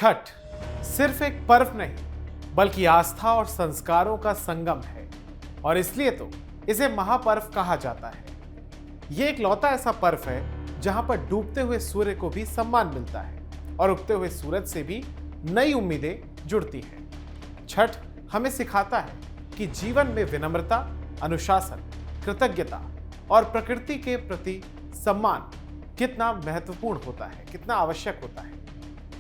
छठ सिर्फ एक पर्व नहीं बल्कि आस्था और संस्कारों का संगम है और इसलिए तो इसे महापर्व कहा जाता है। यह एक लौता ऐसा पर्व है जहां पर डूबते हुए सूर्य को भी सम्मान मिलता है और उगते हुए सूरज से भी नई उम्मीदें जुड़ती हैं। छठ हमें सिखाता है कि जीवन में विनम्रता, अनुशासन, कृतज्ञता और प्रकृति के प्रति सम्मान कितना महत्वपूर्ण होता है, कितना आवश्यक होता है।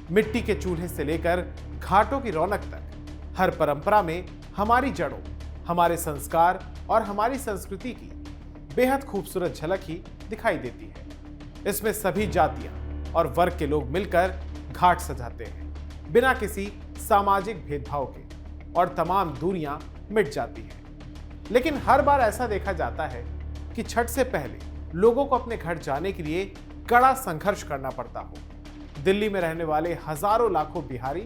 मिट्टी के चूल्हे से लेकर घाटों की रौनक तक हर परंपरा में हमारी जड़ों, हमारे संस्कार और हमारी संस्कृति की बेहद खूबसूरत झलक ही दिखाई देती है। इसमें सभी जातियां और वर्ग के लोग मिलकर घाट सजाते हैं बिना किसी सामाजिक भेदभाव के और तमाम दूरियां मिट जाती हैं। लेकिन हर बार ऐसा देखा जाता है कि छठ से पहले लोगों को अपने घर जाने के लिए कड़ा संघर्ष करना पड़ता हो। दिल्ली में रहने वाले हजारों लाखों बिहारी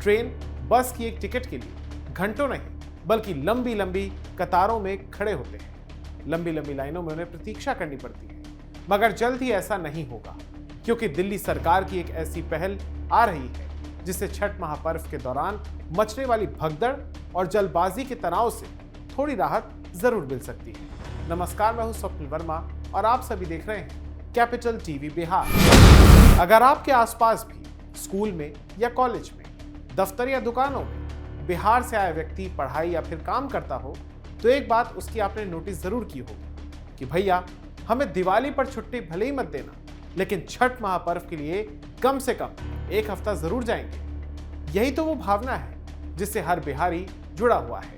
ट्रेन, बस की एक टिकट के लिए घंटों नहीं बल्कि लंबी लंबी कतारों में खड़े होते हैं। लंबी लंबी लाइनों में उन्हें प्रतीक्षा करनी पड़ती है, मगर जल्द ही ऐसा नहीं होगा क्योंकि दिल्ली सरकार की एक ऐसी पहल आ रही है जिससे छठ महापर्व के दौरान मचने वाली भगदड़ और जल्दबाजी के तनाव से थोड़ी राहत जरूर मिल सकती है। नमस्कार, मैं हूं स्वप्निल वर्मा और आप सभी देख रहे हैं कैपिटल टीवी बिहार। अगर आपके आसपास भी स्कूल में या कॉलेज में, दफ्तर या दुकानों में बिहार से आया व्यक्ति पढ़ाई या फिर काम करता हो तो एक बात उसकी आपने नोटिस जरूर की होगी कि भैया हमें दिवाली पर छुट्टी भले ही मत देना, लेकिन छठ महापर्व के लिए कम से कम एक हफ्ता जरूर जाएंगे। यही तो वो भावना है जिससे हर बिहारी जुड़ा हुआ है।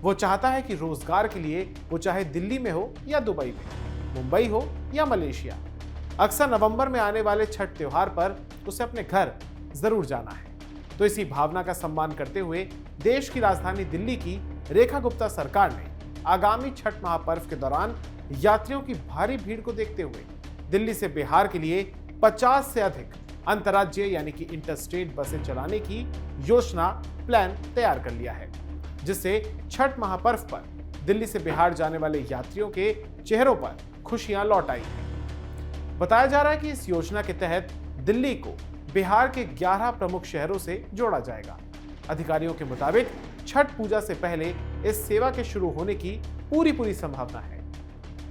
वो चाहता है कि रोजगार के लिए वो चाहे दिल्ली में हो या दुबई में, मुंबई हो या मलेशिया, अक्सर नवंबर में आने वाले छठ त्योहार पर उसे अपने घर जरूर जाना है। तो इसी भावना का सम्मान करते हुए देश की राजधानी दिल्ली की रेखा गुप्ता सरकार ने आगामी छठ महापर्व के दौरान यात्रियों की भारी भीड़ को देखते हुए दिल्ली से बिहार के लिए 50 से अधिक अंतर्राज्यीय यानी कि इंटरस्टेट बसें चलाने की योजना प्लान तैयार कर लिया है, जिससे छठ महापर्व पर दिल्ली से बिहार जाने वाले यात्रियों के चेहरों पर खुशियां लौट आई हैं। बताया जा रहा है कि इस योजना के तहत दिल्ली को बिहार के 11 प्रमुख शहरों से जोड़ा जाएगा। अधिकारियों के मुताबिक छठ पूजा से पहले इस सेवा के शुरू होने की पूरी संभावना है।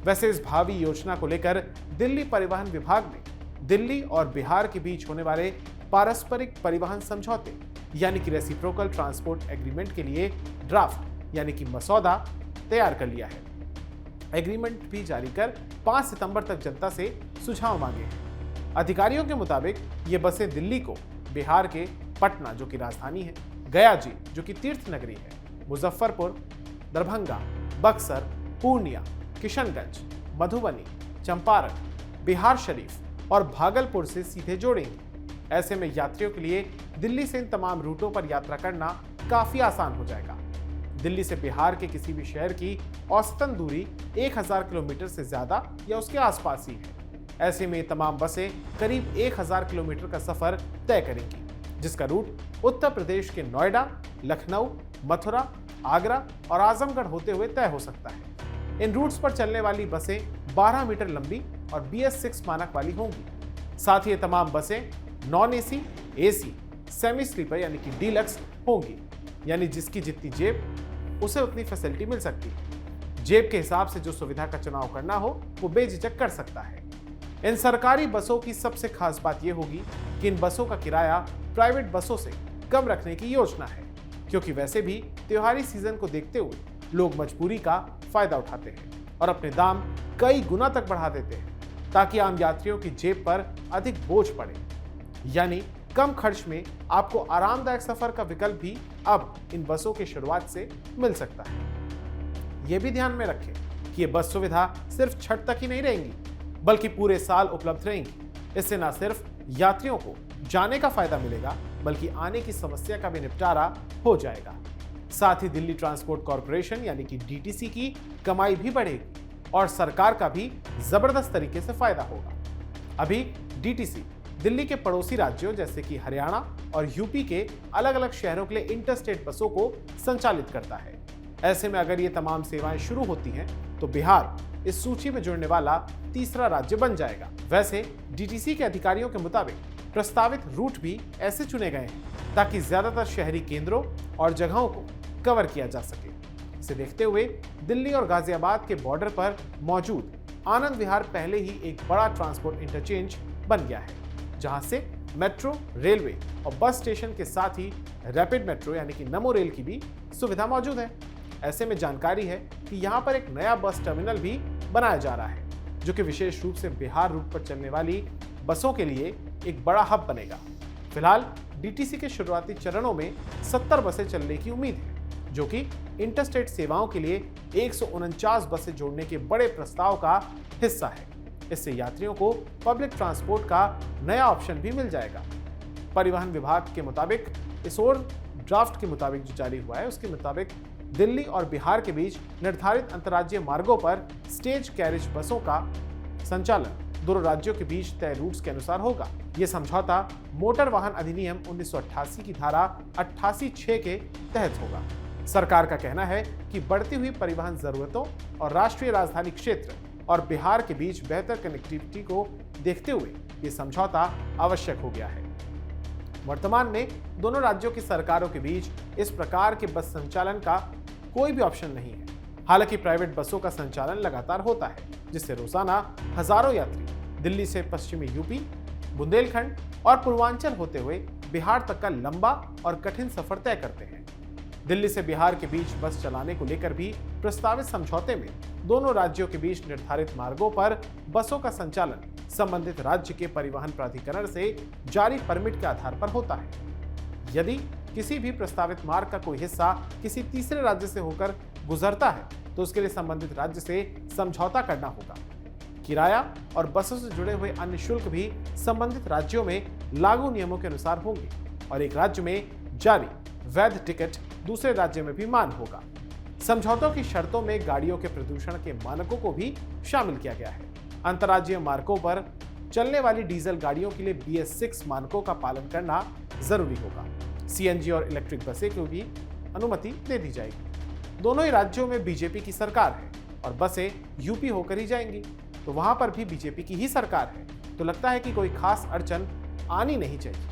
वैसे इस भावी योजना को लेकर दिल्ली परिवहन विभाग ने दिल्ली और बिहार के बीच होने वाले पारस्परिक परिवहन समझौते यानी कि रेसिप्रोकल ट्रांसपोर्ट एग्रीमेंट के लिए ड्राफ्ट यानी कि मसौदा तैयार कर लिया है। एग्रीमेंट भी जारी कर 5 सितंबर तक जनता से सुझाव मांगे हैं। अधिकारियों के मुताबिक ये बसें दिल्ली को बिहार के पटना जो कि राजधानी है, गया जी जो कि तीर्थ नगरी है, मुजफ्फरपुर, दरभंगा, बक्सर, पूर्णिया, किशनगंज, मधुबनी, चंपारण, बिहार शरीफ और भागलपुर से सीधे जोड़ेंगे। ऐसे में यात्रियों के लिए दिल्ली से इन तमाम रूटों पर यात्रा करना काफी आसान हो जाएगा। दिल्ली से बिहार के किसी भी शहर की औसतन दूरी 1000 किलोमीटर से ज्यादा या उसके आसपास ही है। ऐसे में तमाम बसें करीब 1000 किलोमीटर का सफर तय करेंगी, जिसका रूट उत्तर प्रदेश के नोएडा, लखनऊ, मथुरा, आगरा और आजमगढ़ होते हुए तय हो सकता है। इन रूट्स पर चलने वाली बसें 12 मीटर लंबी और BS6 मानक वाली होंगी। साथ ही ये तमाम बसें non AC, AC, semi sleeper यानी कि डीलक्स होंगी, यानी जिसकी जितनी जेब उसे उतनी फैसिलिटी मिल सकती है। जेब के हिसाब से जो सुविधा का चुनाव करना हो वो बेझिझक कर सकता है। इन सरकारी बसों की सबसे खास बात यह होगी कि इन बसों का किराया प्राइवेट बसों से कम रखने की योजना है, क्योंकि वैसे भी त्योहारी सीजन को देखते हुए लोग मजबूरी का फायदा उठाते हैं और अपने दाम कई गुना तक बढ़ा देते हैं ताकि आम यात्रियों की जेब पर अधिक बोझ पड़े। यानी कम खर्च में आपको आरामदायक सफर का विकल्प भी अब इन बसों की शुरुआत से मिल सकता है। यह भी ध्यान में रखें कि ये बस सुविधा सिर्फ छठ तक ही नहीं रहेंगी बल्कि पूरे साल उपलब्ध रहेंगी। इससे न सिर्फ यात्रियों को जाने का फायदा मिलेगा बल्कि आने की समस्या का भी निपटारा हो जाएगा। साथ ही दिल्ली ट्रांसपोर्ट कॉरपोरेशन यानी कि DTC की कमाई भी बढ़ेगी और सरकार का भी जबरदस्त तरीके से फायदा होगा। अभी DTC दिल्ली के पड़ोसी राज्यों जैसे कि हरियाणा और यूपी के अलग अलग शहरों के लिए इंटरस्टेट बसों को संचालित करता है। ऐसे में अगर ये तमाम सेवाएं शुरू होती हैं तो बिहार इस सूची में जुड़ने वाला तीसरा राज्य बन जाएगा। वैसे DTC के अधिकारियों के मुताबिक प्रस्तावित रूट भी ऐसे चुने गए हैं ताकि ज्यादातर शहरी केंद्रों और जगहों को कवर किया जा सके। इसे देखते हुए दिल्ली और गाजियाबाद के बॉर्डर पर मौजूद आनंद विहार पहले ही एक बड़ा ट्रांसपोर्ट इंटरचेंज बन गया है, जहां से मेट्रो, रेलवे और बस स्टेशन के साथ ही रैपिड मेट्रो यानी कि नमो रेल की भी सुविधा मौजूद है। ऐसे में जानकारी है कि यहाँ पर एक नया बस टर्मिनल भी बनाया जा रहा है, जो कि विशेष रूप से बिहार रूट पर चलने वाली बसों के लिए एक बड़ा हब बनेगा। फिलहाल डीटीसी के शुरुआती चरणों में 70 बसें चलने की उम्मीद है, जो कि इंटरस्टेट सेवाओं के लिए 149 बसें जोड़ने के बड़े प्रस्ताव का हिस्सा है। इससे यात्रियों को पब्लिक ट्रांसपोर्ट का नया ऑप्शन भी मिल जाएगा। परिवहन विभाग के मुताबिक इस और ड्राफ्ट के मुताबिक जो जारी हुआ है उसके मुताबिक दिल्ली और बिहार के बीच निर्धारित अंतर्राज्यीय मार्गों पर स्टेज कैरिज बसों का संचालन दोनों राज्यों के बीच तय रूट्स के अनुसार होगा। यह समझौता मोटर वाहन अधिनियम 1988 की धारा 88(6) के तहत होगा। सरकार का कहना है कि बढ़ती हुई परिवहन जरूरतों और राष्ट्रीय राजधानी क्षेत्र और बिहार के बीच बेहतर कनेक्टिविटी को देखते हुए यह समझौता आवश्यक हो गया है। वर्तमान में दोनों राज्यों की सरकारों के बीच इस प्रकार के बस संचालन का कोई भी ऑप्शन नहीं है। हालांकि प्राइवेट बसों का संचालन लगातार होता है, जिससे रोजाना हजारों यात्री दिल्ली से पश्चिमी यूपी, बुंदेलखंड और पूर्वांचल होते हुए बिहार तक का लंबा और कठिन सफर तय करते हैं। दिल्ली से बिहार के बीच बस चलाने को लेकर भी प्रस्तावित समझौते में दोनों राज्यों के बीच निर्धारित मार्गों पर बसों का संचालन संबंधित राज्य के परिवहन प्राधिकरण से जारी परमिट के आधार पर होता है। यदि किसी भी प्रस्तावित मार्ग का कोई हिस्सा किसी तीसरे राज्य से होकर गुजरता है तो उसके लिए संबंधित राज्य से समझौता करना होगा। किराया और बसों से जुड़े हुए अन्य शुल्क भी संबंधित राज्यों में लागू नियमों के अनुसार होंगे और एक राज्य में जारी वैध टिकट दूसरे राज्य में भी मान्य होगा। समझौतों की शर्तों में गाड़ियों के प्रदूषण के मानकों को भी शामिल किया गया है। अंतर्राज्यीय मार्गों पर चलने वाली डीजल गाड़ियों के लिए BS6 मानकों का पालन करना जरूरी होगा। CNG और इलेक्ट्रिक बसें को भी अनुमति दे दी जाएगी। दोनों ही राज्यों में बीजेपी की सरकार है और बसें यूपी होकर ही जाएंगी, तो वहां पर भी बीजेपी की ही सरकार है, तो लगता है कि कोई खास अड़चन आनी नहीं चाहिए।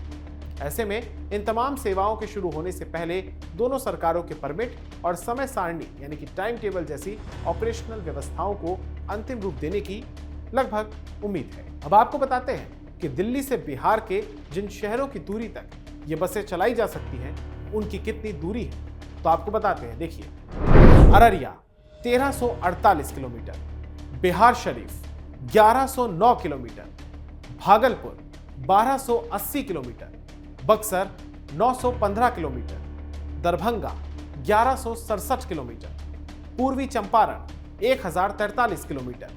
ऐसे में इन तमाम सेवाओं के शुरू होने से पहले दोनों सरकारों के परमिट और समय सारणी यानी कि टाइम टेबल जैसी ऑपरेशनल व्यवस्थाओं को अंतिम रूप देने की लगभग उम्मीद है। अब आपको बताते हैं कि दिल्ली से बिहार के जिन शहरों की दूरी तक ये बसें चलाई जा सकती हैं उनकी कितनी दूरी है, तो आपको बताते हैं। देखिए, Araria 1348 kilometre, Bihar Sharif 1109 kilometre, Bhagalpur 1280 kilometre, Buxar 915 kilometre, Darbhanga 1167 kilometre, पूर्वी चंपारण 1043 किलोमीटर,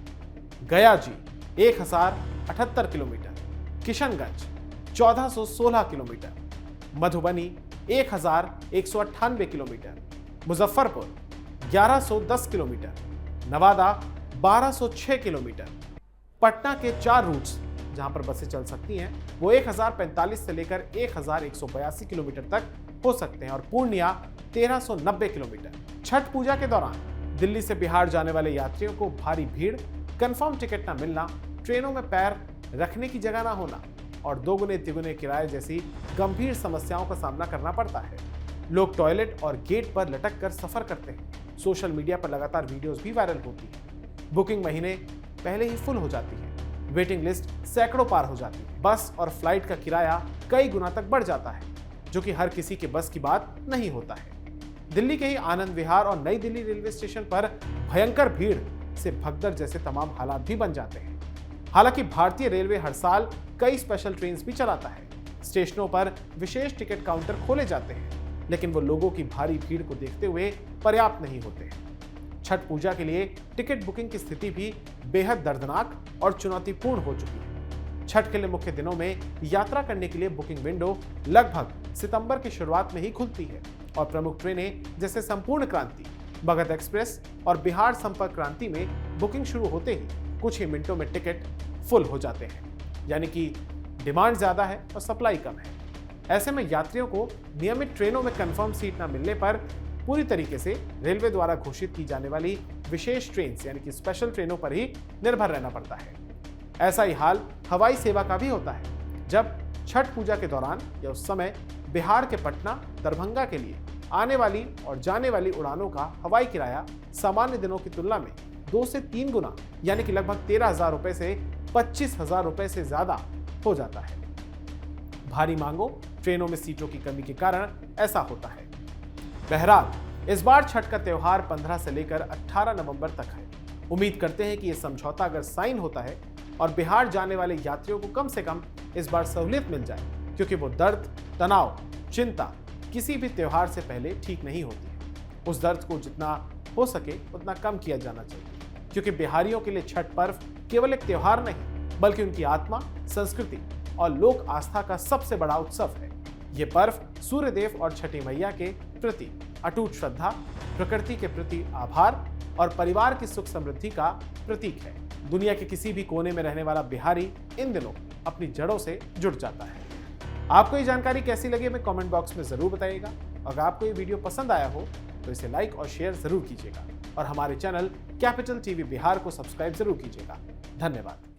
गया जी 1078 kilometre, Kishanganj 1416 kilometre, Madhubani 1198 kilometre, Muzaffarpur 1110 kilometre, Nawada 1206 kilometre, Patna के 4 रूट्स जहां पर बसें चल सकती हैं वो 1045 से लेकर 1182 किलोमीटर तक हो सकते हैं और पूर्णिया 1390 किलोमीटर। छठ पूजा के दौरान दिल्ली से बिहार जाने वाले यात्रियों को भारी भीड़, कंफर्म टिकट न मिलना, ट्रेनों में पैर रखने की जगह ना होना और दोगुने तिगुने किराए जैसी गंभीर समस्याओं का सामना करना पड़ता है। लोग टॉयलेट और गेट पर लटक कर सफर करते हैं। सोशल मीडिया पर लगातार वीडियोस भी वायरल होती है। बुकिंग महीने पहले ही फुल हो जाती है, वेटिंग लिस्ट सैकड़ों पार हो जाती है। बस और फ्लाइट का किराया कई गुना तक बढ़ जाता है, जो कि हर किसी के बस की बात नहीं होता है। दिल्ली के ही आनंद विहार और नई दिल्ली रेलवे स्टेशन पर भयंकर भीड़ से भगदड़ जैसे तमाम हालात भी बन जाते हैं। हालांकि भारतीय रेलवे हर साल कई स्पेशल ट्रेन भी चलाता है। स्टेशनों पर विशेष टिकट काउंटर खोले जाते हैं, लेकिन वो लोगों की भारी भीड़ को देखते हुए पर्याप्त नहीं होते हैं। छठ पूजा के लिए टिकट बुकिंग की स्थिति भी बेहद दर्दनाक और चुनौतीपूर्ण हो चुकी है। छठ के लिए मुख्य दिनों में यात्रा करने के लिए बुकिंग विंडो लगभग सितंबर की शुरुआत में ही खुलती है और प्रमुख ट्रेनें जैसे संपूर्ण क्रांति, मगध एक्सप्रेस और बिहार संपर्क क्रांति में बुकिंग शुरू होते ही कुछ ही मिनटों में टिकट फुल हो जाते हैं, यानी कि डिमांड ज्यादा है और सप्लाई कम है। ऐसे में यात्रियों को नियमित ट्रेनों में कंफर्म सीट न मिलने पर पूरी तरीके से रेलवे द्वारा घोषित की जाने वाली विशेष ट्रेन यानी कि स्पेशल ट्रेनों पर ही निर्भर रहना पड़ता है। ऐसा ही हाल हवाई सेवा का भी होता है। जब छठ पूजा के दौरान या उस समय बिहार के पटना, दरभंगा के लिए आने वाली और जाने वाली उड़ानों का हवाई किराया सामान्य दिनों की तुलना में 2 से 3 गुना यानी कि लगभग 13,000 रुपए से 25,000 रुपए से ज्यादा हो जाता है। भारी मांगों, ट्रेनों में सीटों की कमी के कारण ऐसा होता है। बहरहाल इस बार छठ का त्योहार 15 से लेकर 18 नवंबर तक है। उम्मीद करते हैं कि यह समझौता अगर साइन होता है और बिहार जाने वाले यात्रियों को कम से कम इस बार सहूलियत मिल जाए, क्योंकि वो दर्द, तनाव, चिंता किसी भी त्योहार से पहले ठीक नहीं होती है। उस दर्द को जितना हो सके उतना कम किया जाना चाहिए, क्योंकि बिहारियों के लिए छठ पर्व केवल एक त्योहार नहीं बल्कि उनकी आत्मा, संस्कृति और लोक आस्था का सबसे बड़ा उत्सव है। ये पर्व सूर्यदेव और छठी मैया के प्रति अटूट श्रद्धा, प्रकृति के प्रति आभार और परिवार की सुख समृद्धि का प्रतीक है। दुनिया के किसी भी कोने में रहने वाला बिहारी इन दिनों अपनी जड़ों से जुड़ जाता है। आपको ये जानकारी कैसी लगी हमें कमेंट बॉक्स में जरूर बताइएगा। अगर आपको ये वीडियो पसंद आया हो तो इसे लाइक और शेयर जरूर कीजिएगा और हमारे चैनल कैपिटल टीवी बिहार को सब्सक्राइब जरूर कीजिएगा। धन्यवाद।